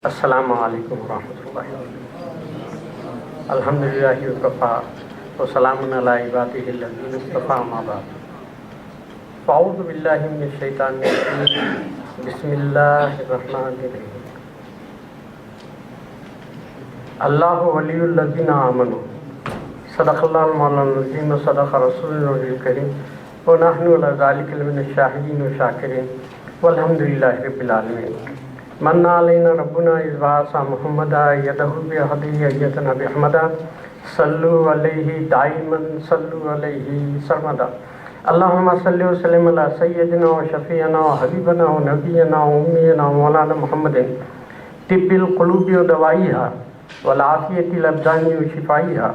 السلام علیکم ورحمۃ اللہ وبرکاتہ۔ الحمدللہ وکفیٰ وسلام علی عبادہ الذین اصطفیٰ، اما بعد فاعوذ باللہ من الشیطان الرجیم، بسم اللہ الرحمن الرحیم۔ اللہ ولی الذین آمنوا، صدق اللہ المولانا العظیم وصدق رسولہ الکریم، ونحن علی ذلک لمن الشاہدین والشاکرین، والحمدللہ رب العالمین۔ من علینا ربنا اذ بعث محمدا یدہ بہدیۃنا بحمدا، صلو علیہ دائما صلو علیہ سرمدا۔ اللہم صلی وسلم علی سیدنا و شفیعنا و حبیبنا و نبینا و امینا و مولانا محمد، طب القلوب و دوائیہا والعافیۃ الابدان و شفائیہا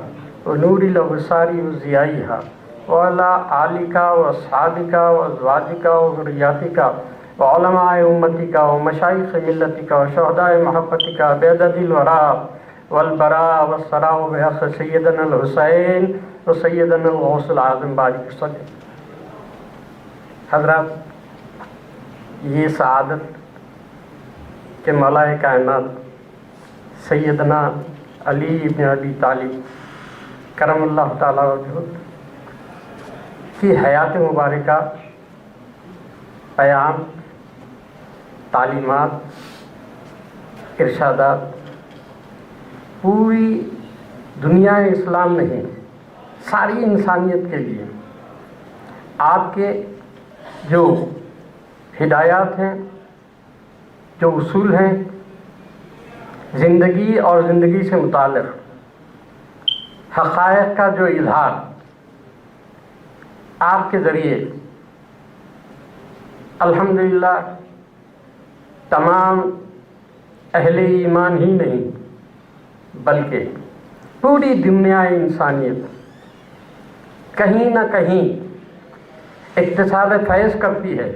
و نور الابصار و ضیائیہا وعلی آلک و اصحابک و ازواجک و ذریاتک وعلماء امتک و مشائخ ملتک و شہداء محبتک بعدد الوراء والبراء والثراء بحق سیدنا الحسین و سیدنا الغوث العظم بارک وسلم۔ حضرات، یہ سعادت کہ مولا کائنات سیدنا علی بن ابی طالب کرم اللہ تعالیٰ وجہہ کی حیات مبارکہ، پیام، تعلیمات، ارشادات پوری دنیا اسلام نہیں، ساری انسانیت کے لیے آپ کے جو ہدایات ہیں، جو اصول ہیں، زندگی اور زندگی سے متعلق حقائق کا جو اظہار آپ کے ذریعے الحمدللہ تمام اہل ایمان ہی نہیں بلکہ پوری دنیا انسانیت کہیں نہ کہیں اکتساب فیض کرتی ہے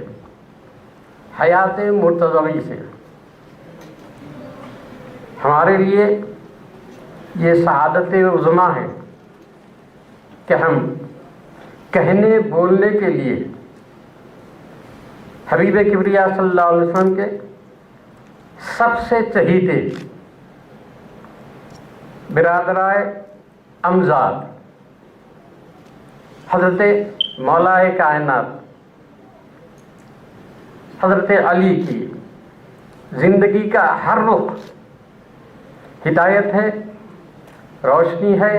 حیات مرتضوی سے۔ ہمارے لیے یہ سعادت عظمیٰ ہے کہ ہم کہنے بولنے کے لیے حبیب کبریا صلی اللہ علیہ وسلم کے سب سے چہیتے برادرائے امجاد حضرت مولا کائنات حضرت علی کی زندگی کا ہر رخ ہدایت ہے، روشنی ہے،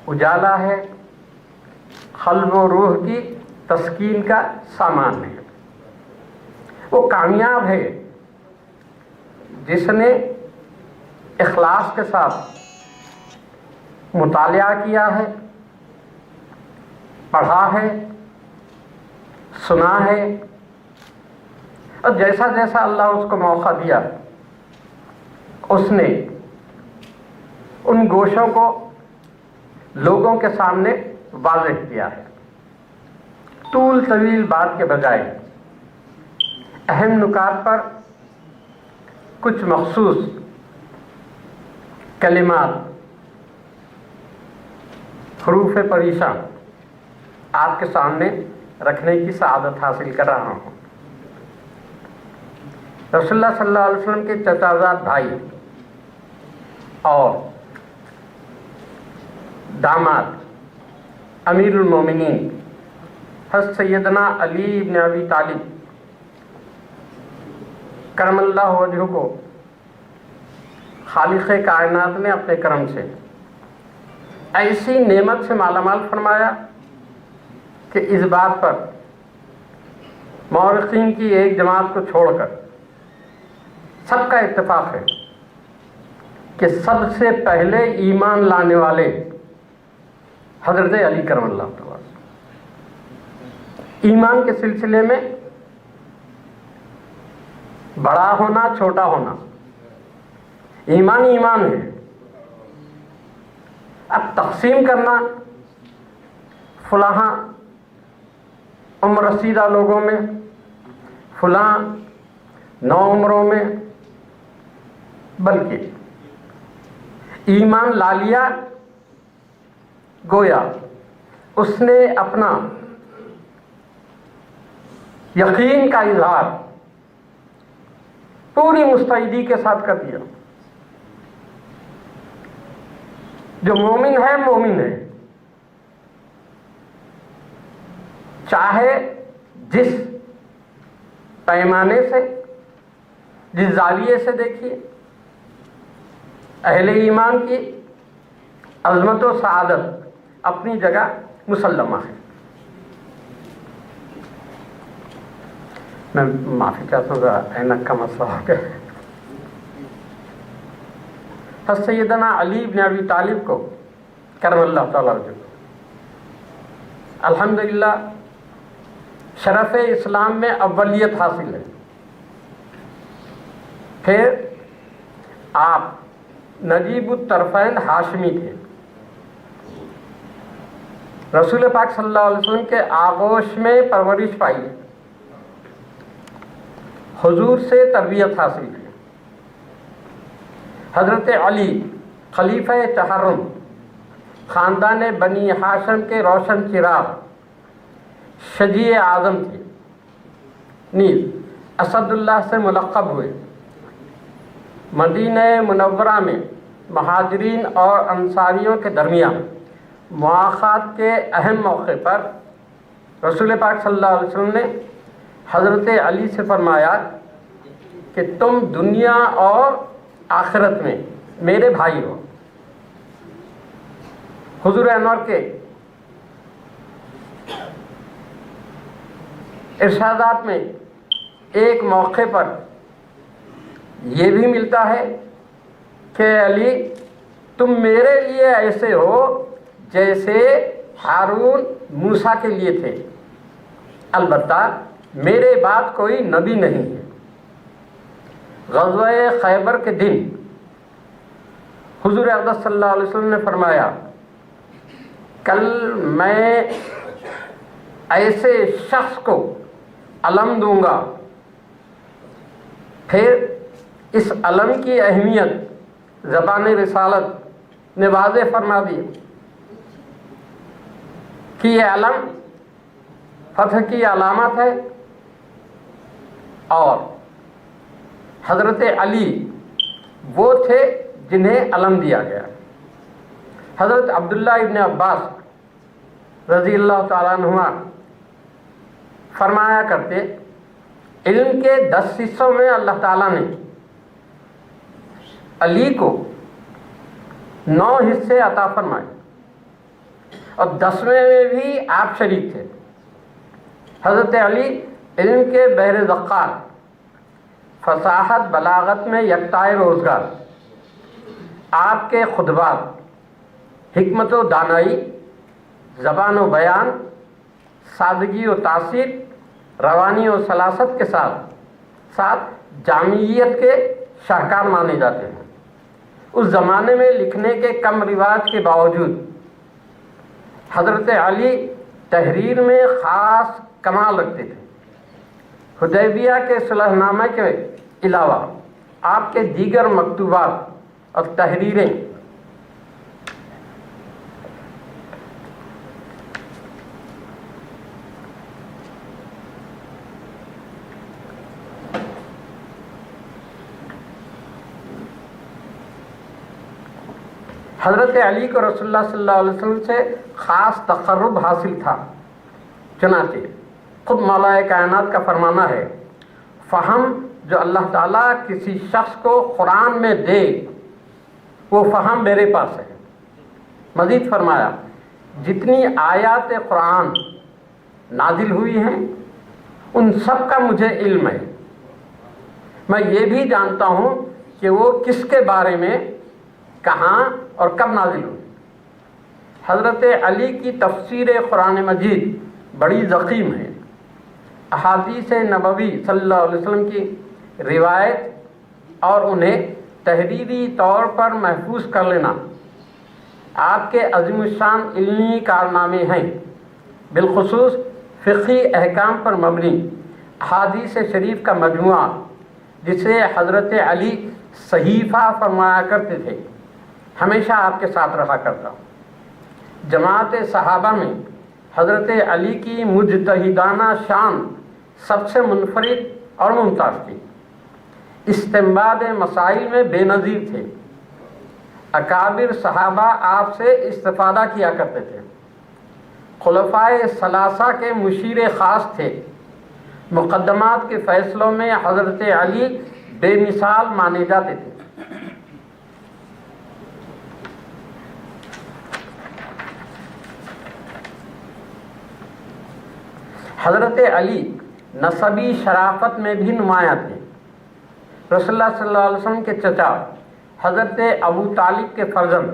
اجالا ہے، قلب و روح کی تسکین کا سامان ہے۔ وہ کامیاب ہے جس نے اخلاص کے ساتھ مطالعہ کیا ہے، پڑھا ہے، سنا ہے، اور جیسا جیسا اللہ اس کو موقع دیا اس نے ان گوشوں کو لوگوں کے سامنے واضح کیا ہے۔ طول طویل بات کے بجائے اہم نکات پر کچھ مخصوص کلمات، حروف پریشاں آپ کے سامنے رکھنے کی سعادت حاصل کر رہا ہوں۔ رسول اللہ صلی اللہ علیہ وسلم کے چچا زاد بھائی اور داماد امیر المومنین حضرت سیدنا علی بن ابی طالب کرم اللہ وجہہ کو خالق کائنات نے اپنے کرم سے ایسی نعمت سے مالا مال فرمایا کہ اس بات پر مورخین کی ایک جماعت کو چھوڑ کر سب کا اتفاق ہے کہ سب سے پہلے ایمان لانے والے حضرت علی کرم اللہ تعالیٰ۔ ایمان کے سلسلے میں بڑا ہونا چھوٹا ہونا، ایمان ایمان ہے۔ اب تقسیم کرنا فلاں عمر رسیدہ لوگوں میں، فلاں نو عمروں میں، بلکہ ایمان لا لیا گویا اس نے اپنا یقین کا اظہار پوری مستعدی کے ساتھ کر دیا. جو مومن ہے مومن ہے، چاہے جس پیمانے سے، جس زاویے سے دیکھیے، اہل ایمان کی عظمت و سعادت اپنی جگہ مسلمہ ہے. میں معافی چاہتا ہوں، ذرا اینک کا مسئلہ ہو گیا. حضرت سیدنا علی بن ابی طالب کو کرم اللہ تعالیٰ وجہ الحمدللہ شرف اسلام میں اولیت حاصل ہے. پھر آپ نجیب الطرفین ہاشمی تھے. رسول پاک صلی اللہ علیہ وسلم کے آغوش میں پرورش پائی، حضور سے تربیت حاصل کی. حضرت علی خلیفہ تحرم، خاندان بنی ہاشم کے روشن چراغ، شجیع اعظم تھے. نیز اسد اللہ سے ملقب ہوئے. مدینہ منورہ میں مہاجرین اور انصاریوں کے درمیان مواخات کے اہم موقع پر رسول پاک صلی اللہ علیہ وسلم نے حضرت علی سے فرمایا کہ تم دنیا اور آخرت میں میرے بھائی ہو. حضور انور کے ارشادات میں ایک موقع پر یہ بھی ملتا ہے کہ علی تم میرے لیے ایسے ہو جیسے ہارون موسیٰ کے لیے تھے، البتہ میرے بعد کوئی نبی نہیں ہے. غزوہ خیبر کے دن حضور اقدس صلی اللہ علیہ وسلم نے فرمایا کل میں ایسے شخص کو علم دوں گا. پھر اس علم کی اہمیت زبان رسالت نے واضح فرما دی کہ یہ علم فتح کی علامت ہے، اور حضرت علی وہ تھے جنہیں علم دیا گیا. حضرت عبداللہ ابن عباس رضی اللہ تعالیٰ عنہما فرمایا کرتے علم کے 10 حصوں میں اللہ تعالیٰ نے علی کو 9 حصے عطا فرمائے، اور 10ویں میں بھی آپ شریک تھے. حضرت علی علم کے بحر ذخار، فصاحت بلاغت میں یکتائے روزگار، آپ کے خطبات حکمت و دانائی، زبان و بیان، سادگی و تاثیر، روانی و سلاست کے ساتھ جامعیت کے شاہکار مانے جاتے ہیں. اس زمانے میں لکھنے کے کم رواج کے باوجود حضرت علی تحریر میں خاص کمال رکھتے تھے. حدیبیہ کے صلح نامہ کے علاوہ آپ کے دیگر مکتوبات اور تحریریں حضرت علی کو رسول اللہ صلی اللہ علیہ وسلم سے خاص تقرب حاصل تھا. چنانچہ خود مولا کائنات کا فرمانا ہے فہم جو اللہ تعالیٰ کسی شخص کو قرآن میں دے وہ فہم میرے پاس ہے. مزید فرمایا جتنی آیات قرآن نازل ہوئی ہیں ان سب کا مجھے علم ہے. میں یہ بھی جانتا ہوں کہ وہ کس کے بارے میں کہاں اور کب نازل ہوئی. حضرت علی کی تفسیر قرآن مجید بڑی ضخیم ہے. احادیث نبوی صلی اللہ علیہ وسلم کی روایت اور انہیں تحریری طور پر محفوظ کر لینا آپ کے عظیم الشان علمی کارنامے ہیں. بالخصوص فقہی احکام پر مبنی احادیث شریف کا مجموعہ جسے حضرت علی صحیفہ فرمایا کرتے تھے ہمیشہ آپ کے ساتھ رہا کرتا. جماعت صحابہ میں حضرت علی کی مجتہدانہ شان سب سے منفرد اور ممتاز تھی. استنباط مسائل میں بے نظیر تھے۔ اکابر صحابہ آپ سے استفادہ کیا کرتے تھے۔ خلفائے ثلاثہ کے مشیر خاص تھے۔ مقدمات کے فیصلوں میں حضرت علی بے مثال مانے جاتے تھے۔ حضرت علی نسبی شرافت میں بھی نمایاں تھے۔ رسول اللہ صلی اللہ علیہ وسلم کے چچا حضرت ابو طالب کے فرزند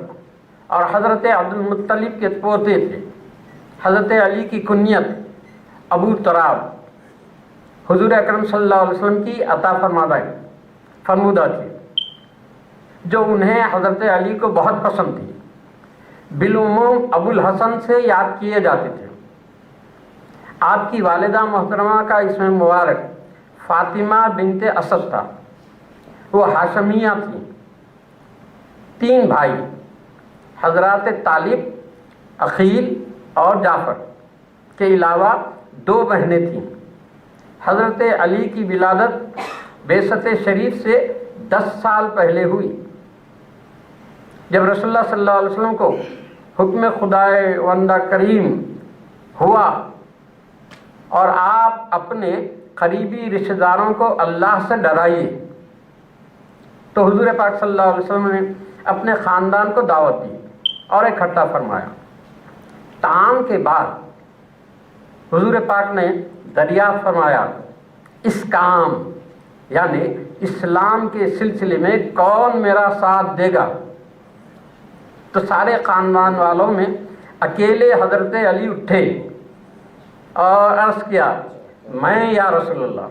اور حضرت عبد المطلب کے پوتے تھے۔ حضرت علی کی کنیت ابو تراب حضور اکرم صلی اللہ علیہ وسلم کی عطا فرمودہ تھی، جو انہیں حضرت علی کو بہت پسند تھی۔ بالعموم ابو الحسن سے یاد کیے جاتے تھے۔ آپ کی والدہ محترمہ کا اسم مبارک فاطمہ بنت اسد تھا۔ وہ ہاشمیہ تھیں۔ 3 بھائی حضرات طالب، عقیل اور جعفر کے علاوہ 2 بہنیں تھیں۔ حضرت علی کی ولادت بعثت شریف سے 10 سال پہلے ہوئی، جب رسول اللہ صلی اللہ علیہ وسلم کو حکم خدائے وندہ کریم ہوا اور آپ اپنے قریبی رشتہ داروں کو اللہ سے ڈرائیے، تو حضور پاک صلی اللہ علیہ وسلم نے اپنے خاندان کو دعوت دی اور اکٹھا فرمایا۔ طعام کے بعد حضور پاک نے دریافت فرمایا، اس کام یعنی اسلام کے سلسلے میں کون میرا ساتھ دے گا؟ تو سارے خاندان والوں میں اکیلے حضرت علی اٹھے اور عرض کیا، میں یا رسول اللہ۔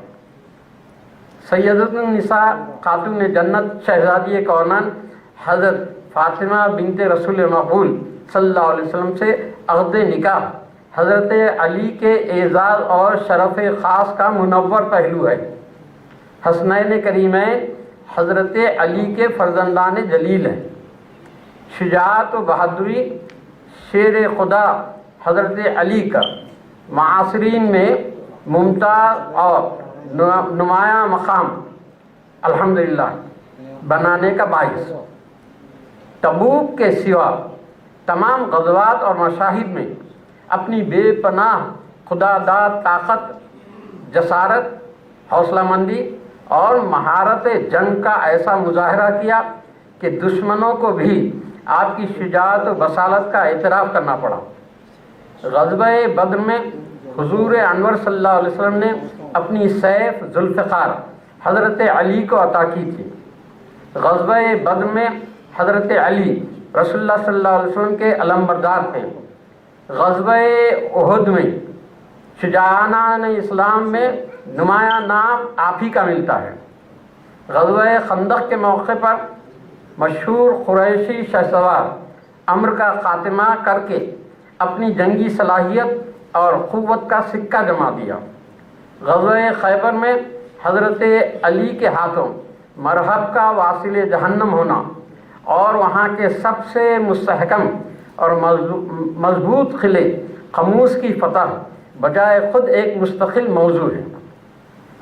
سیدۃ النساء خاتون جنت شہزادی کونین حضرت فاطمہ بنت رسول مقبول صلی اللہ علیہ وسلم سے عقد نکاح حضرت علی کے اعزاز اور شرف خاص کا منور پہلو ہے۔ حسنین کریمین حضرت علی کے فرزندان جلیل ہیں۔ شجاعت و بہادری شیر خدا حضرت علی کا معاصرین میں ممتاز اور نمایاں مقام الحمدللہ بنانے کا باعث۔ تبوک کے سوا تمام غزوات اور مشاہد میں اپنی بے پناہ خدا داد طاقت، جسارت، حوصلہ مندی اور مہارت جنگ کا ایسا مظاہرہ کیا کہ دشمنوں کو بھی آپ کی شجاعت و بصالت کا اعتراف کرنا پڑا۔ غزوہ بدر میں حضور انور صلی اللہ علیہ وسلم نے اپنی سیف ذوالفقار حضرت علی کو عطا کی تھی۔ غزوہ بدر میں حضرت علی رسول اللہ صلی اللہ علیہ وسلم کے علمبردار تھے۔ غزوہ احد میں شجاعانہ اسلام میں نمایاں نام آپ ہی کا ملتا ہے۔ غزوہ خندق کے موقع پر مشہور قریشی شہسوار عمرو کا خاتمہ کر کے اپنی جنگی صلاحیت اور قوت کا سکہ جما دیا۔ غزوہ خیبر میں حضرت علی کے ہاتھوں مرہب کا واصل جہنم ہونا اور وہاں کے سب سے مستحکم اور مضبوط قلعے قموس کی فتح بجائے خود ایک مستقل موضوع ہے۔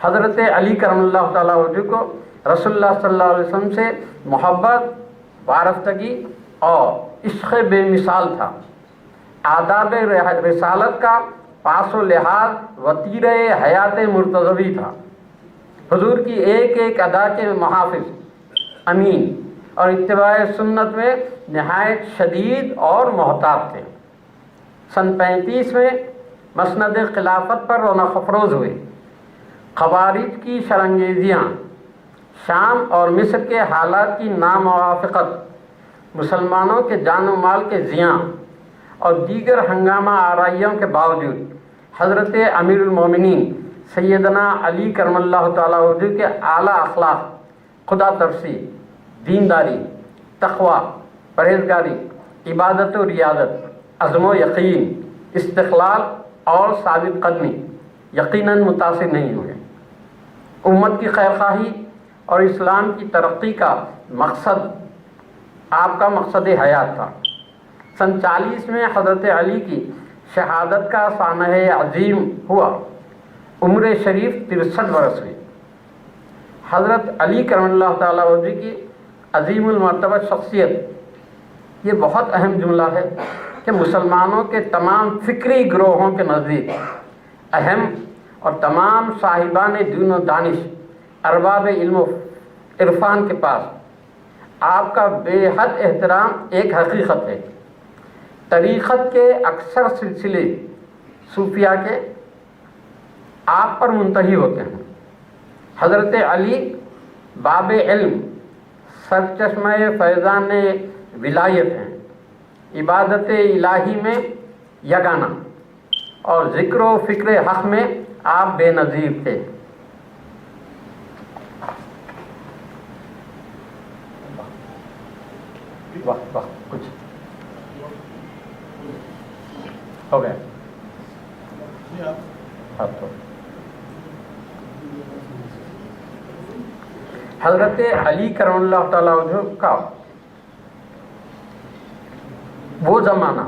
حضرت علی کرم اللہ تعالیٰ وجہ کو رسول اللہ صلی اللہ علیہ وسلم سے محبت، وارفتگی اور عشق بے مثال تھا۔ آداب رسالت کا پاس و لحاظ وتیرہ حیات مرتضوی تھا۔ حضور کی ایک ایک ادا کے محافظ، امین اور اتباع سنت میں نہایت شدید اور محتاط تھے۔ سن 35 میں مسند خلافت پر رونق افروز ہوئے۔ خوارج کی شرانگیزیاں، شام اور مصر کے حالات کی ناموافقت، مسلمانوں کے جان و مال کے زیاں اور دیگر ہنگامہ آرائیوں کے باوجود حضرت امیر المومنین سیدنا علی کرم اللہ تعالیٰ وجہ کے اعلیٰ اخلاق، خدا ترسی، دینداری، تقوی، پرہیزگاری، عبادت و ریاضت، عزم و یقین، استقلال اور ثابت قدمی یقیناً متاثر نہیں ہوئے۔ امت کی خیرخواہی اور اسلام کی ترقی کا مقصد آپ کا مقصد حیات تھا۔ سن 40 میں حضرت علی کی شہادت کا سانحہ عظیم ہوا۔ عمر شریف 63 برس ہوئی۔ حضرت علی کرم اللہ تعالیٰ عنہ کی عظیم المرتبہ شخصیت، یہ بہت اہم جملہ ہے کہ مسلمانوں کے تمام فکری گروہوں کے نزدیک اہم اور تمام صاحبان دین و دانش، ارباب علم و عرفان کے پاس آپ کا بے حد احترام ایک حقیقت ہے۔ طریقت کے اکثر سلسلے صوفیہ کے آپ پر منتہی ہوتے ہیں۔ حضرت علی باب علم، سرچشمہ فیضان ولایت ہیں، عبادت الہی میں یگانہ اور ذکر و فکر حق میں آپ بے نظیر تھے۔ کچھ ہو گیا حضرت علی کرم اللہ تعالیٰ عنہ کا وہ زمانہ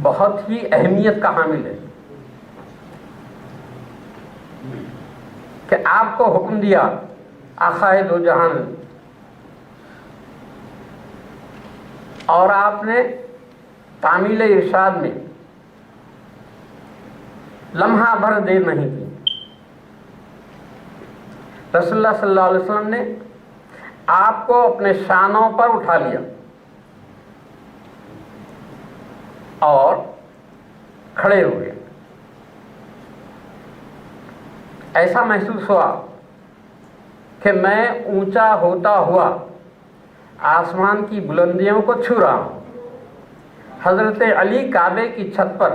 بہت ہی اہمیت کا حامل ہے کہ آپ کو حکم دیا آقائے دو جہان، اور آپ نے تعمیل ارشاد میں لمحہ بھر دیر نہیں کی۔ رسول اللہ صلی اللہ علیہ وسلم نے آپ کو اپنے شانوں پر اٹھا لیا اور کھڑے ہوئے۔ ایسا محسوس ہوا کہ میں اونچا ہوتا ہوا آسمان کی بلندیوں کو چھو رہا ہوں۔ حضرت علی کعبے کی چھت پر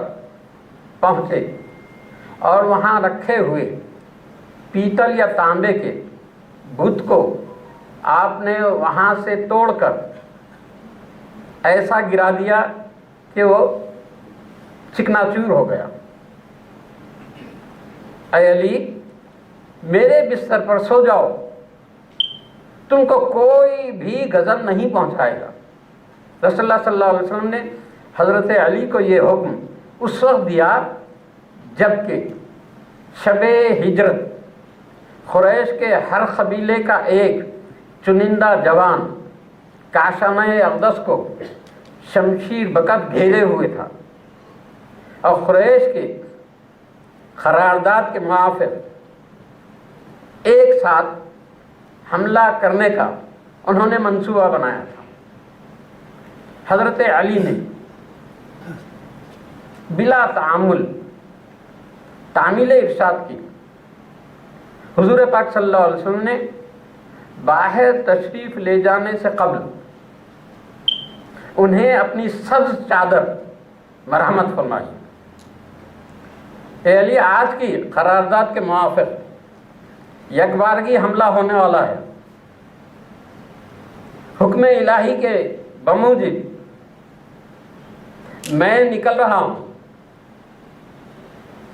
پہنچے اور وہاں رکھے ہوئے پیتل یا تانبے کے بت کو آپ نے وہاں سے توڑ کر ایسا گرا دیا کہ وہ چکنا چور ہو گیا۔ اے علی، میرے بستر پر سو جاؤ، تم کو کوئی بھی غضب نہیں پہنچائے گا۔ رسول اللہ صلی اللہ علیہ وسلم نے حضرت علی کو یہ حکم اس وقت دیا جب کہ شب ہجرت قریش کے ہر قبیلے کا ایک چنندہ جوان کاشانہ اقدس کو شمشیر بکت گھیرے ہوئے تھا، اور قریش کے قرارداد کے موافق ایک ساتھ حملہ کرنے کا انہوں نے منصوبہ بنایا تھا۔ حضرت علی نے بلا تعامل تعمیل ارشاد کی۔ حضور پاک صلی اللہ علیہ وسلم نے باہر تشریف لے جانے سے قبل انہیں اپنی سبز چادر مرحمت فرمائی۔ اے علی، آج کی قرارداد کے موافق یکبارگی حملہ ہونے والا ہے۔ حکم الہی کے بموجب میں نکل رہا ہوں،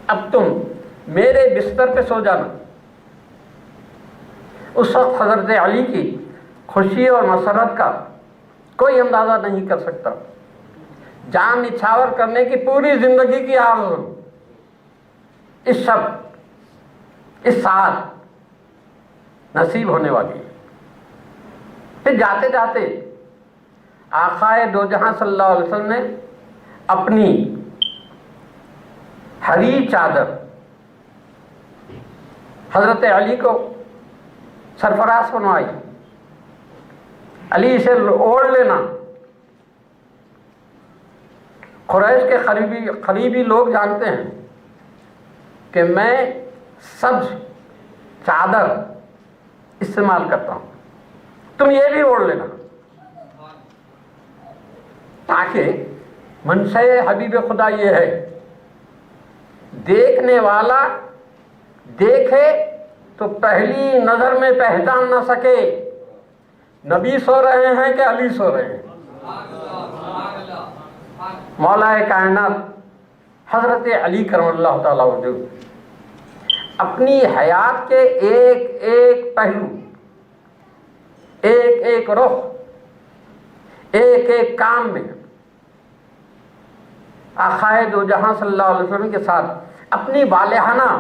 اب تم میرے بستر پہ سو جانا۔ اس وقت حضرت علی کی خوشی اور مسرت کا کوئی اندازہ نہیں کر سکتا۔ جان نچھاور کرنے کی پوری زندگی کی آرزو اس شب، اس ساتھ نصیب ہونے والی ہے۔ پھر جاتے جاتے آقائے دو جہاں صلی اللہ علیہ وسلم نے اپنی ہری چادر حضرت علی کو سرفراز بنوائی۔ علی، اسے اوڑھ لینا۔ قریش کے قریبی لوگ جانتے ہیں کہ میں سبز چادر استعمال کرتا ہوں، تم یہ بھی اوڑھ لینا، تاکہ منشأ حبیب خدا یہ ہے دیکھنے والا دیکھے تو پہلی نظر میں پہچان نہ سکے نبی سو رہے ہیں کہ علی سو رہے ہیں۔ مولا کائنات حضرت علی کرم اللہ تعالیٰ عنہ اپنی حیات کے ایک ایک پہلو، ایک ایک رخ، ایک ایک کام میں آقائے دو جہاں صلی اللہ علیہ وسلم کے ساتھ اپنی والہانہ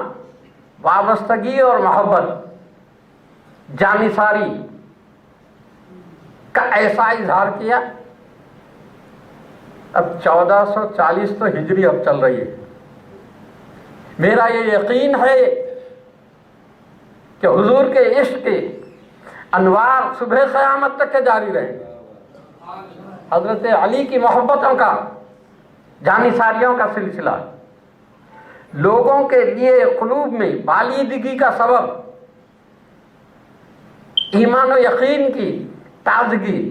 وابستگی اور محبت جانثاری کا ایسا اظہار کیا. اب 1440 تو ہجری اب چل رہی ہے. میرا یہ یقین ہے کہ حضور کے عشق کے انوار صبح قیامت تک کے جاری رہیں گے. حضرت علی کی محبتوں کا، جانثاریوں کا سلسلہ لوگوں کے لیے قلوب میں بالیدگی کا سبب، ایمان و یقین کی تازگی،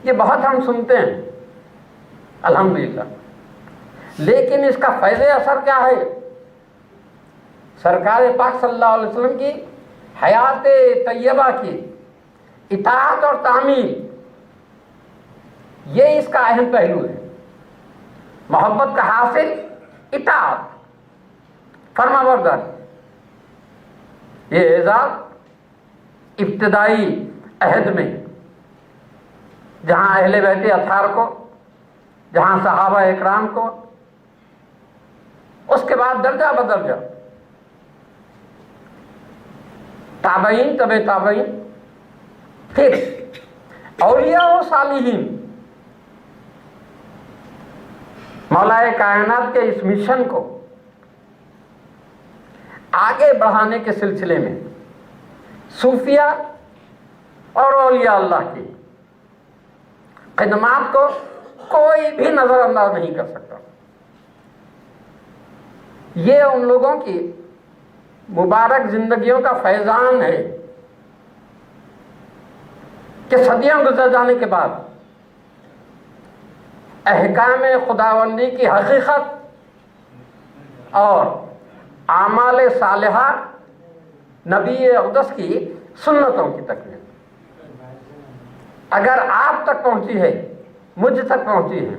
یہ بہت ہم سنتے ہیں الحمدللہ. لیکن اس کا فیض اثر کیا ہے؟ سرکار پاک صلی اللہ علیہ وسلم کی حیات طیبہ کی اطاعت اور تعمیل، یہ اس کا اہم پہلو ہے. محبت کا حاصل اطاعت، فرما برداری. یہ اعزاز ابتدائی عہد میں جہاں اہل بیت اطہار کو، جہاں صحابہ اکرام کو، اس کے بعد درجہ بدرجہ تابعین، تبع تابعین، پھر اولیاء و صالحین. مولا کائنات کے اس مشن کو آگے بڑھانے کے سلسلے میں صوفیہ اور اولیاء اللہ کی خدمات کو کوئی بھی نظر انداز نہیں کر سکتا. یہ ان لوگوں کی مبارک زندگیوں کا فیضان ہے کہ صدیاں گزر جانے کے بعد احکام خداوندی کی حقیقت اور اعمال صالحہ نبی اقدس کی سنتوں کی تکمیل اگر آپ تک پہنچی ہے، مجھ تک پہنچی ہے،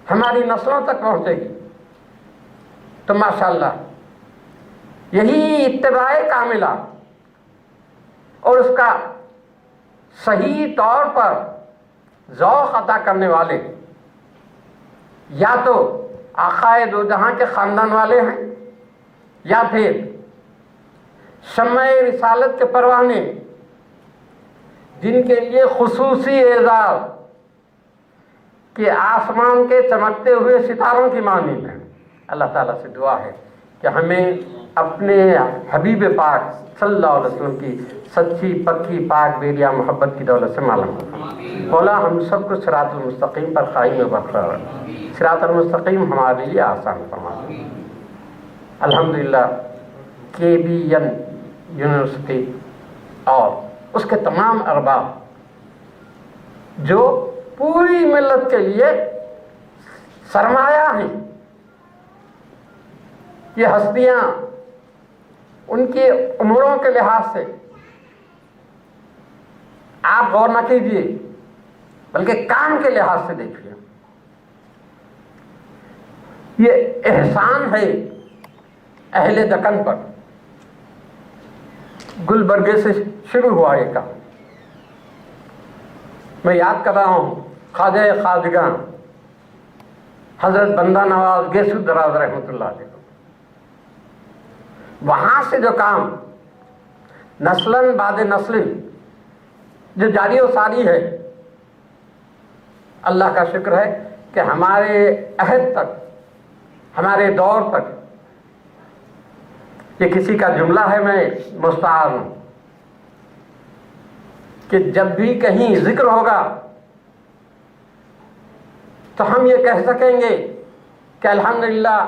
ہماری نسلوں تک پہنچے گی تو ماشاءاللہ یہی اتباع کاملہ اور اس کا صحیح طور پر ذوق عطا کرنے والے یا تو آقائے دو جہاں کے خاندان والے ہیں، یا پھر شمع رسالت کے پروانے جن کے لیے خصوصی اعزاز کہ آسمان کے چمکتے ہوئے ستاروں کی مانند ہیں. اللہ تعالیٰ سے دعا ہے کہ ہمیں اپنے حبیب پاک صلی اللہ علیہ وسلم کی سچی پکی پاک بیریا محبت کی دولت سے مالا مال. مولا ہم سب کو صراط المستقیم پر قائم و برقرار، صراط المستقیم ہمارے لیے آسان فرما. الحمدللہ KBN یونیورسٹی اور اس کے تمام ارباب جو پوری ملت کے لیے سرمایہ ہیں، یہ ہستیاں ان کی عمروں کے لحاظ سے آپ غور نہ کیجیے بلکہ کام کے لحاظ سے دیکھیے. یہ احسان ہے اہل دکن پر. گلبرگے سے شروع ہوا یہ کام. میں یاد کر رہا ہوں خواجہ خواجگاں حضرت بندہ نواز گیسو دراز رحمۃ اللہ علیہ، وہاں سے جو کام نسلاً بعد نسل جو جاری و ساری ہے، اللہ کا شکر ہے کہ ہمارے عہد تک، ہمارے دور تک، یہ کسی کا جملہ ہے، میں مستعار ہوں کہ جب بھی کہیں ذکر ہوگا تو ہم یہ کہہ سکیں گے کہ الحمدللہ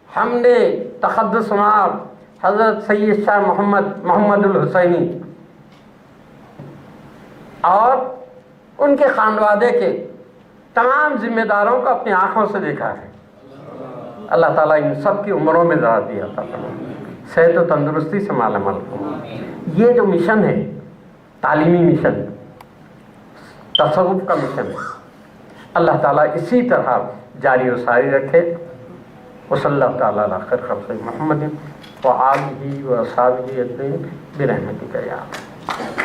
ہم نے تقدس مآب حضرت سید شاہ محمد الحسینی اور ان کے خانوادے کے تمام ذمہ داروں کو اپنی آنکھوں سے دیکھا ہے. اللہ تعالیٰ ان سب کی عمروں میں ذرا دیا تھا، صحت و تندرستی سے مالا مال ہو. یہ جو مشن ہے، تعلیمی مشن، تصوف کا مشن ہے، اللہ تعالیٰ اسی طرح جاری و ساری رکھے. وصلی اللہ تعالیٰ علی خیر خلق محمد وآلہ وصحبہ اجمعین برحمتک یا اللہ.